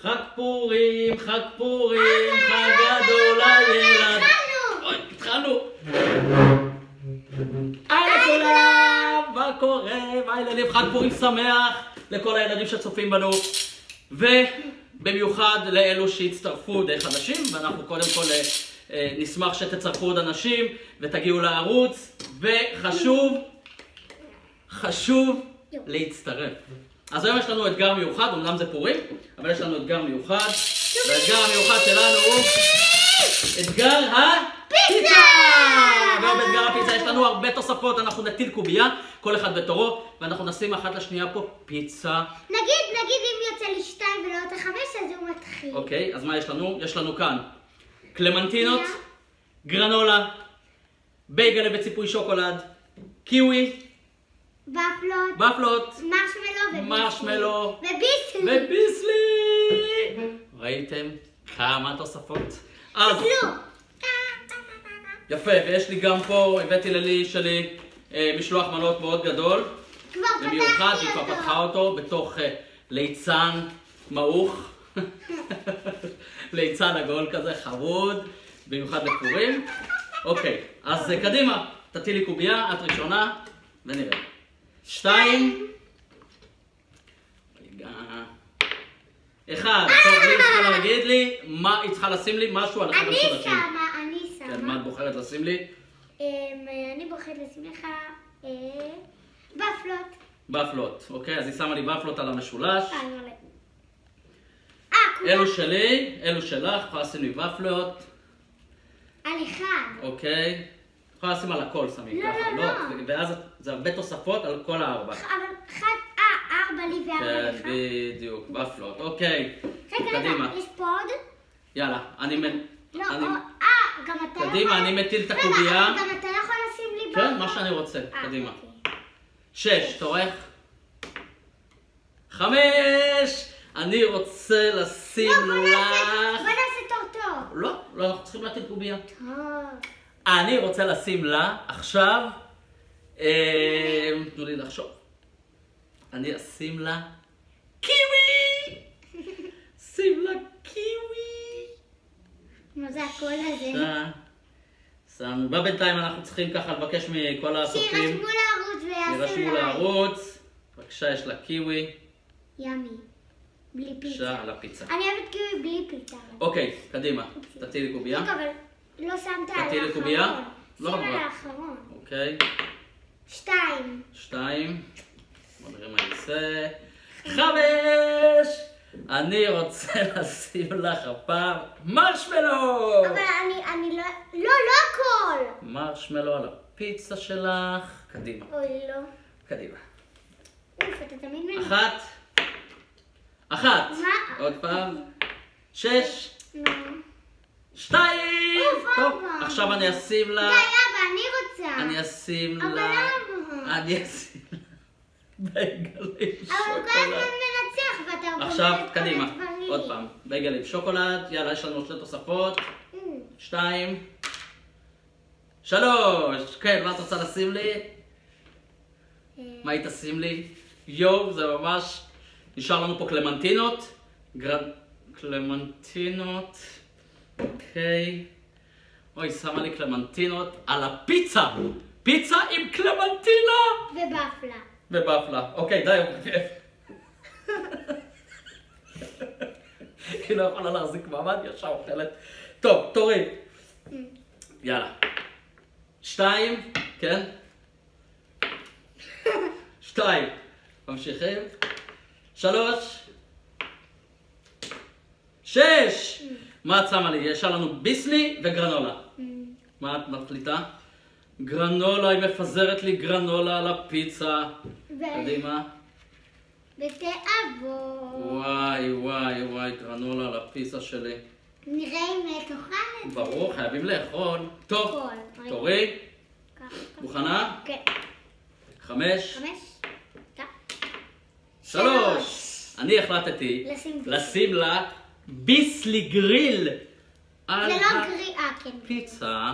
חג פורים, חג פורים, חג גדול לילד. התחלנו. היי לכולם, מה קורה? מה ילדים? חג פורים שמח לכל הילדים שצופים בנו. ובמיוחד לאלו שהצטרפו די חדשים, ואנחנו קודם כל נשמח שתצטרפו עוד אנשים ותגיעו לערוץ, וחשוב להצטרף. אז היום יש לנו אתגר מיוחד, אמנם זה פורים, אבל יש לנו אתגר מיוחד, והאתגר המיוחד שלנו הוא אתגר הפיצה! והיום באתגר הפיצה יש לנו הרבה תוספות, אנחנו נטיל קובייה, כל אחד בתורו, ואנחנו נשים אחת לשנייה פה פיצה. נגיד אם יוצא לי 2 ולא יותר 5, אז הוא מתחיל. אוקיי, אז מה יש לנו? יש לנו כאן קלמנטינות, גרנולה, בייגלה וציפוי שוקולד, קיווי, בפלות, מרשמלו וביסלי. ראיתם כמה תוספות? אז יפה, ויש לי גם פה, הבאתי ללי שלי משלוח מנות מאוד גדול, במיוחד היא כבר פתחה אותו בתוך ליצן מעוך, ליצן עגול כזה חמוד, במיוחד לפורים. אוקיי, אז קדימה, תטילי קובייה, את ראשונה ונראה. 2 רגע 1. טוב, היא צריכה להגיד לי מה היא צריכה לשים לי משהו על אחד המשולשים. אני שמה. כן, מה את בוחרת לשים לי? אני בוחרת לשים לך בפלות. בפלות, אוקיי, אז היא שמה לי בפלות על המשולש. כולם. אלו שלי, אלו שלך, יכולה לשים לי בפלות. על אחד. אוקיי, יכולה לשים על הכל שמים ככה, לא? ואז זה הרבה תוספות על כל 4. אבל 4 לי ו4 כן, לך. בדיוק, בפלות, אוקיי. רגע, יש פה עוד? יאללה, לא, גם אתה יכול... קדימה, אני מטיל את הקובייה. גם אתה יכול לשים לי כן, מה שאני רוצה, קדימה. 6, תורך. 5, אני רוצה לשים לך... בוא נעשה טוב. לא, אנחנו צריכים להטיל קובייה. טוב. אני רוצה לשים לה עכשיו... תנו לי לחשוב. אני אשים לה קיווי! שים לה קיווי! מה זה הקול הזה? שמנו. בינתיים אנחנו צריכים ככה לבקש מכל הצופים. שירשמו לערוץ ויעשו לייק. שירשמו לערוץ. בבקשה, יש לה קיווי. ימי. בלי פיצה. בבקשה, על הפיצה. אני אוהבת קיווי בלי פיצה. אוקיי, קדימה. תטילי קובייה. אבל לא שמת על תטילי קובייה? האחרון. לא שים על אמרה. האחרון. אוקיי. 2. בוא נראה מה יעשה. 5! אני רוצה לשים לך הפעם מרשמלו! אבל אני לא הכל! מרשמלו על הפיצה שלך. קדימה. אוי, לא. קדימה. אוף, אתה תמיד מנהל. 1. מה? עוד פעם. 6. 2. טוב, עכשיו אני אשים לה... די, אבא, אני רוצה. אני אשים אבל לה... למה? אני אשים לה... בייגלים אבל הוא כל הזמן שוקולד. מנצח ואתה אומר עכשיו, את כל קדימה. הדברים. עוד פעם. בייגלים שוקולד. יאללה, יש לנו 2 תוספות. 2. 3. כן, מה את רוצה לשים לי? מה היא תשים לי? יואו, זה ממש... נשאר לנו פה קלמנטינות. קלמנטינות. אוקיי. אוי, שמה לי קלמנטינות על הפיצה. פיצה עם קלמנטינה. ובפלה. אוקיי, די. היא לא יכולה להחזיק מעמד, ישר אוכלת. טוב, תורי. יאללה. 2, כן? 2. ממשיכים. 3. 6. מה את שמה לי? יש לנו ביסלי וגרנולה. מה את מחליטה? גרנולה, היא מפזרת לי גרנולה על הפיצה. קדימה. ותאבו. וואי, גרנולה על הפיצה שלי. נראה אם תאכל את זה. ברור, חייבים לאכול. טוב, תורי. מוכנה? כן. 5. 5. 3. אני החלטתי לשים לה ביסלי גריל על זה לא גריעה, כן. הפיצה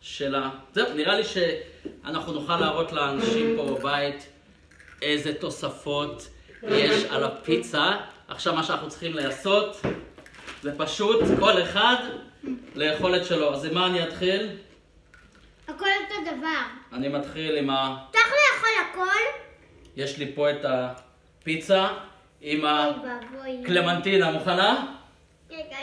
שלה. זהו, נראה לי שאנחנו נוכל להראות לאנשים פה בבית איזה תוספות יש על הפיצה עכשיו מה שאנחנו צריכים לעשות זה פשוט כל אחד ליכולת שלו. אז עם מה אני אתחיל? הכל אותו דבר. אני מתחיל עם אתה יכול לאכול הכל? יש לי פה את הפיצה עם אוי ואבוי. הקלמנטינה. מוכנה? רגע,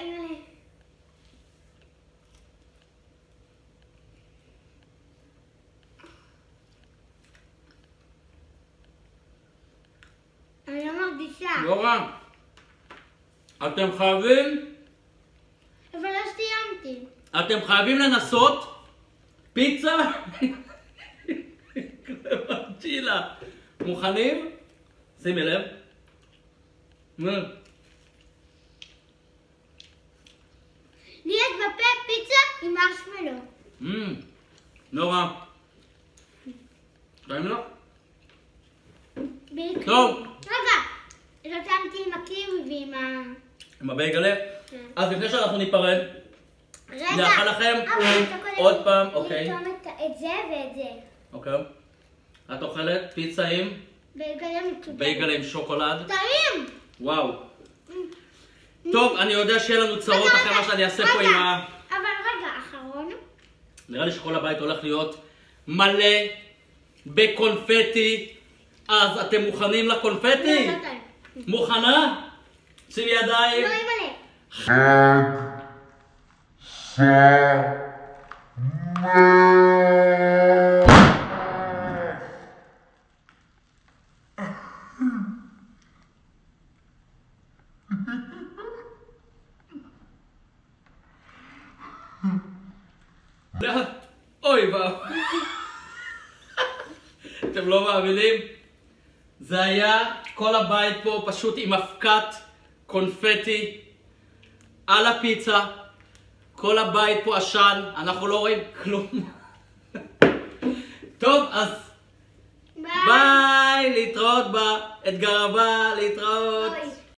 אני לא מרגישה. לא רע. אתם חייבים, אבל לא סיימתי. אתם חייבים לנסות פיצה קלמנטינה. מוכנים? שימי לב. לי יש בפה פיצה עם מרשמלו. לא רע. טעים לו? בדיוק. טוב. רגע, לא טעמתי עם הקיווי ועם עם הבייגלה? אז לפני שאנחנו ניפרד, רגע. נאכל לכם אבל אתה קודם עוד פעם, אוקיי. לטעום את זה ואת זה. אוקיי. את אוכלת פיצה עם בייגלה עם שוקולד. טעים! וואו. טוב, אני יודע שיהיה לנו צרות אחרי מה שאני אעשה פה עם ה... אבל רגע, אחרון. נראה לי שכל הבית הולך להיות מלא בקונפטי. אז אתם מוכנים לקונפטי? לא טעים. מוכנה? שימי ידיים. לא ימלא. אוי ואבוי. אתם לא מאמינים? זה היה כל הבית פה פשוט עם אבקת קונפטי על הפיצה. כל הבית פה עשן, אנחנו לא רואים כלום. טוב, אז ביי, להתראות באתגר הבא, להתראות.